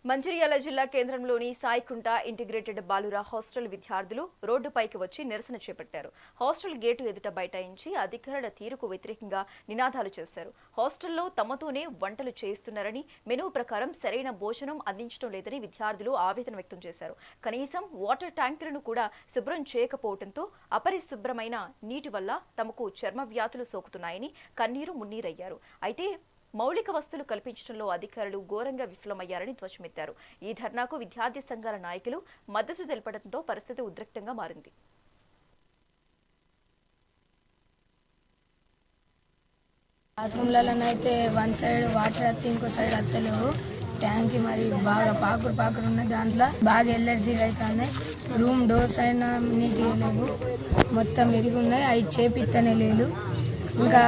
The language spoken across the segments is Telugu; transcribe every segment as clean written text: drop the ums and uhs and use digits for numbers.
మంచిర్యాల జిల్లా కేంద్రంలోని సాయికుంట ఇంటిగ్రేటెడ్ బాలుర హాస్టల్ విద్యార్థులు రోడ్డుపైకి వచ్చి నిరసన చేపట్టారు. హాస్టల్ గేటు ఎదుట బైఠాయించి అధికారుల తీరుకు వ్యతిరేకంగా నినాదాలు చేశారు. హాస్టల్లో తమతోనే వంటలు చేయిస్తున్నారని, మెనూ ప్రకారం సరైన భోజనం అందించడం లేదని విద్యార్థులు ఆవేదన వ్యక్తం చేశారు. కనీసం వాటర్ ట్యాంకులను కూడా శుభ్రం చేయకపోవడంతో అపరిశుభ్రమైన నీటి వల్ల తమకు చర్మ వ్యాధులు సోకుతున్నాయని కన్నీరు మున్నీరయ్యారు. అయితే మౌలిక వస్తువులు కల్పించడంలో అధికారులు ఘోరంగా విఫలమయ్యారని ధ్వజమెత్తారు. ఈ ధర్నాకు విద్యార్థి సంఘాల నాయకులు మద్దతు తెలపడంతో పరిస్థితి ఉద్రిక్తంగా మారింది. బాత్రూమ్లలోనైతే వన్ సైడ్ వాటర్ వస్తే ఇంకో సైడ్ వస్తలేవు. ట్యాంక్ మరి బాగా పాకురు ఉన్నాయి. దాంట్లో బాగా ఎలర్జీలు అవుతున్నాయి. రూమ్ డోర్స్ అయినా నీట్గా లేవు, మొత్తం విరిగి ఉన్నాయి. అవి చేపిస్తనే లేదు. ఇంకా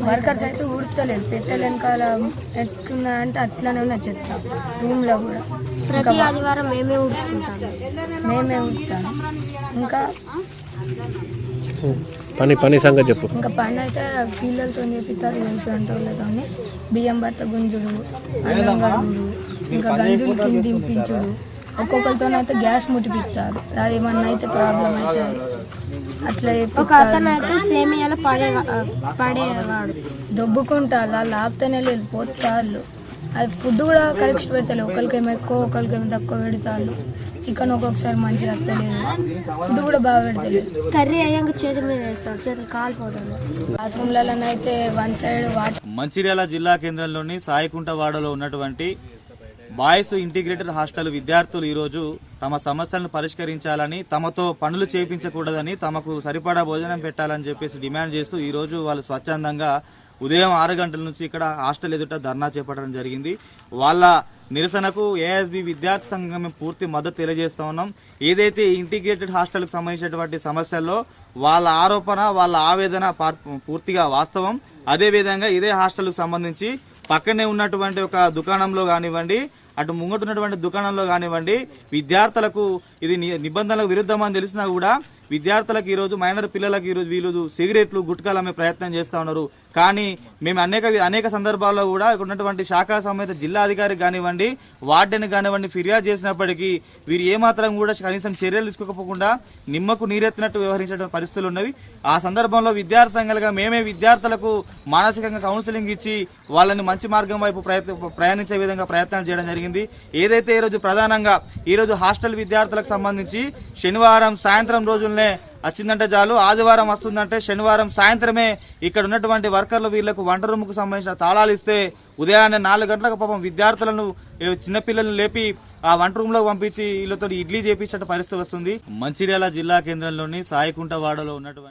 వర్కర్స్ అయితే ఊడతలేదు. పెట్టెలు వెనకాల ఎట్లున్నా అంటే అట్లానే ఉన్నాయి చెత్త. రూమ్లో కూడా ప్రతి ఆదివారం మేమే ఊడుస్తాం. ఇంకా పని సంగతి చెప్పు. ఇంకా పని అయితే పిల్లలతో చేపిస్తారు. తెలిసి వాళ్ళతో బియ్యం బత్త గుంజుడు, అన్నం గడుగుడు, ఇంకా గంజులు కింద దింపించుడు. ఒక్కొక్కరితోనైతే గ్యాస్ ముట్టిపిస్తారు. అది ఏమన్నా అయితే ప్రాబ్లం అవుతుంది. అట్లా ఒక అతను అయితే సేమియాలు పడేవాడు. దొబ్బుకుంటారు, వాళ్ళు ఆపుతూనే లేదు, పోతాళ్ళు. అది ఫుడ్ కూడా కరెక్ట్ పెడతలేదు. ఒకరికేమో ఎక్కువ, ఒకరికేమో తక్కువ పెడతారు. చికెన్ ఒక్కొక్కసారి మంచిగా వస్తలేదు. ఫుడ్ కూడా బాగా పెడతలేదు. కర్రీ అయ్యాక చేతుల మీద వేస్తారు, చేతులు కాలిపోతుంది. బాత్రూమ్లలోనైతే వన్ సైడ్ వాటర్. మంచిర్యాల జిల్లా కేంద్రంలోని సాయికుంట వాడలో ఉన్నటువంటి బాయ్స్ ఇంటిగ్రేటెడ్ హాస్టల్ విద్యార్థులు ఈరోజు తమ సమస్యలను పరిష్కరించాలని, తమతో పనులు చేయించకూడదని, తమకు సరిపడా భోజనం పెట్టాలని చెప్పేసి డిమాండ్ చేస్తూ ఈరోజు వాళ్ళు స్వచ్ఛందంగా ఉదయం 6 గంటల నుంచి ఇక్కడ హాస్టల్ ఎదుట ధర్నా చేపట్టడం జరిగింది. వాళ్ళ నిరసనకు ఏఎస్బి విద్యార్థి సంఘం పూర్తి మద్దతు తెలియజేస్తా ఉన్నాం. ఏదైతే ఇంటిగ్రేటెడ్ హాస్టల్కి సంబంధించినటువంటి సమస్యల్లో వాళ్ళ ఆరోపణ, వాళ్ళ ఆవేదన పూర్తిగా వాస్తవం. అదేవిధంగా ఇదే హాస్టల్కు సంబంధించి పక్కనే ఉన్నటువంటి ఒక దుకాణంలో కానివ్వండి, అటు ముంగటున్నటువంటి దుకాణంలో కానివ్వండి, విద్యార్థులకు ఇది నిబంధనలకు విరుద్ధం అని తెలిసినా కూడా విద్యార్థులకు ఈరోజు మైనర్ పిల్లలకు ఈరోజు వీళ్ళు సిగరెట్లు, గుట్కాలు అమ్మే ప్రయత్నం చేస్తూ ఉన్నారు. కానీ మేము అనేక సందర్భాల్లో కూడా ఇక్కడ ఉన్నటువంటి శాఖా సంబంధిత జిల్లా అధికారికి కానివ్వండి, వార్డెన్ కానివ్వండి ఫిర్యాదు చేసినప్పటికీ వీరు ఏమాత్రం కూడా కనీసం చర్యలు తీసుకోకపోకుండా నిమ్మకు నీరెత్తినట్టు వ్యవహరించే పరిస్థితులు ఉన్నవి. ఆ సందర్భంలో విద్యార్థి సంఘాలుగా మేమే విద్యార్థులకు మానసికంగా కౌన్సిలింగ్ ఇచ్చి వాళ్ళని మంచి మార్గం వైపు ప్రయాణించే విధంగా ప్రయత్నాలు చేయడం జరిగింది. ఏదైతే ఈరోజు ప్రధానంగా ఈరోజు హాస్టల్ విద్యార్థులకు సంబంధించి శనివారం సాయంత్రం రోజుల్నే వచ్చిందంటే చాలు, ఆదివారం వస్తుందంటే శనివారం సాయంత్రమే ఇక్కడ ఉన్నటువంటి వర్కర్లు వీళ్లకు వంట రూమ్కు సంబంధించిన తాళాలు ఇస్తే ఉదయాన్నే 4 గంటలకు పాపం విద్యార్థులను, చిన్నపిల్లలను లేపి ఆ వంట రూమ్ లో పంపించి వీళ్ళతో ఇడ్లీ చేపించే పరిస్థితి వస్తుంది. మంచిర్యాల జిల్లా కేంద్రంలోని సాయికుంట వాడలో ఉన్నటువంటి